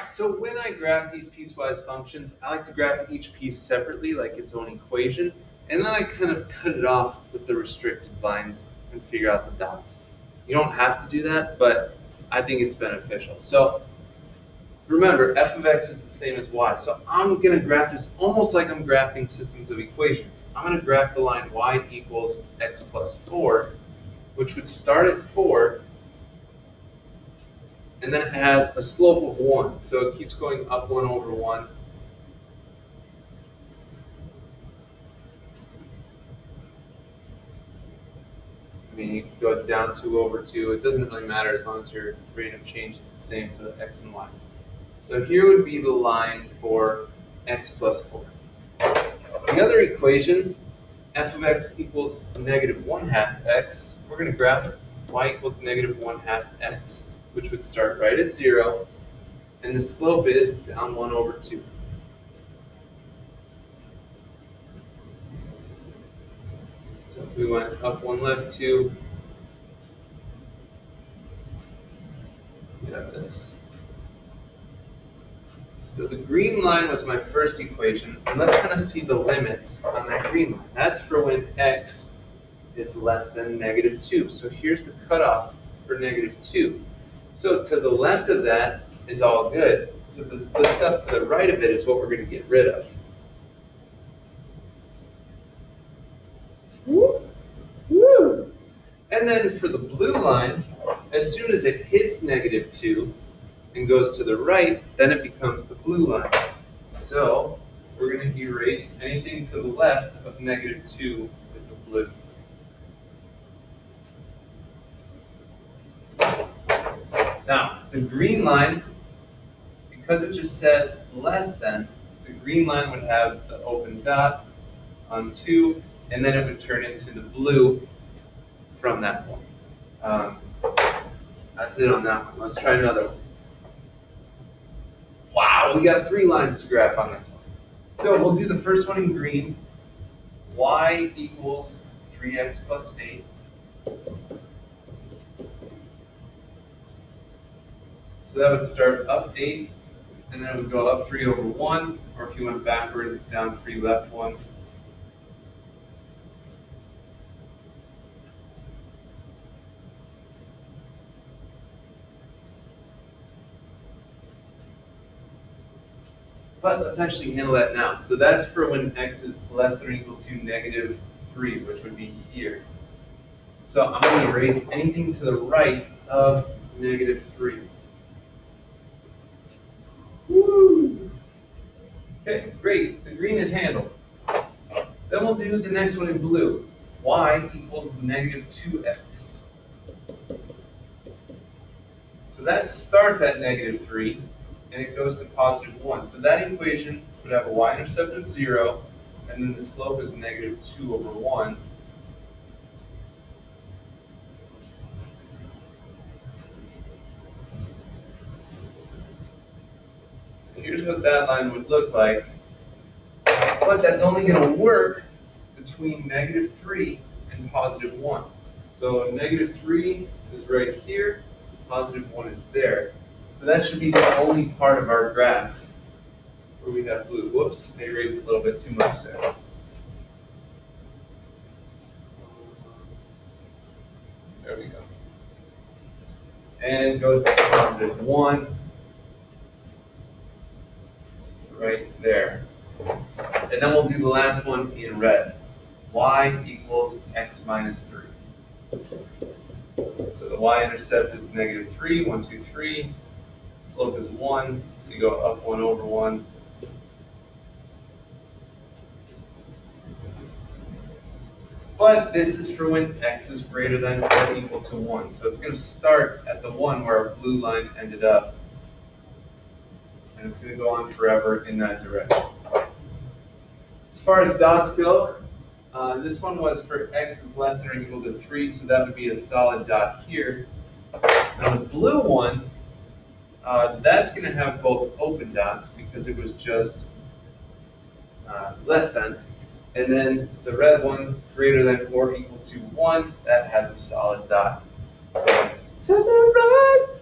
right, so when I graph these piecewise functions, I like to graph each piece separately, like its own equation, and then I kind of cut it off with the restricted lines and figure out the dots. You don't have to do that, but I think it's beneficial. So remember, f of x is the same as y, so I'm going to graph this almost like I'm graphing systems of equations. I'm going to graph the line y equals x plus 4, which would start at 4, and then it has a slope of 1, so it keeps going up 1 over 1. I mean, you can go down 2 over 2. It doesn't really matter as long as your rate of change is the same for the x and y. So here would be the line for x plus 4. The other equation, f of x equals negative 1/2 x, we're going to graph y equals negative 1/2 x, which would start right at 0, and the slope is down 1 over 2. So if we went up 1 left 2, we have this. So the green line was my first equation, and let's kind of see the limits on that green line. That's for when x is less than negative 2. So here's the cutoff for negative 2. So to the left of that is all good. So the stuff to the right of it is what we're going to get rid of. Woo! Woo! And then for the blue line, as soon as it hits negative 2 and goes to the right, then it becomes the blue line. So we're going to erase anything to the left of negative 2 with the blue. Now, the green line, because it just says less than, the green line would have the open dot on 2, and then it would turn into the blue from that point. That's it on that one. Let's try another one. Wow, we got 3 lines to graph on this one. So we'll do the first one in green. Y equals 3x plus 8. So that would start up 8, and then it would go up 3 over 1, or if you went backwards, down 3 left 1. But let's actually handle that now. So that's for when x is less than or equal to negative 3, which would be here. So I'm going to erase anything to the right of negative 3. Woo! Okay, great. The green is handled. Then we'll do the next one in blue. Y equals negative 2x. So that starts at negative 3, and it goes to positive 1. So that equation would have a y-intercept of 0, and then the slope is negative 2 over 1. So here's what that line would look like. But that's only going to work between negative 3 and positive 1. So negative 3 is right here, positive 1 is there. So that should be the only part of our graph where we have blue. Whoops, I erased a little bit too much there. There we go. And goes to positive 1, right there. And then we'll do the last one in red. Y equals x minus 3. So the y-intercept is negative 3, 1, 2, 3. Slope is 1, so you go up 1 over 1. But this is for when x is greater than or equal to 1. So it's going to start at the 1 where our blue line ended up. And it's going to go on forever in that direction. As far as dots go, this one was for x is less than or equal to 3, so that would be a solid dot here. Now the blue one, that's going to have both open dots because it was just less than. And then the red one, greater than or equal to 1, that has a solid dot. To the right.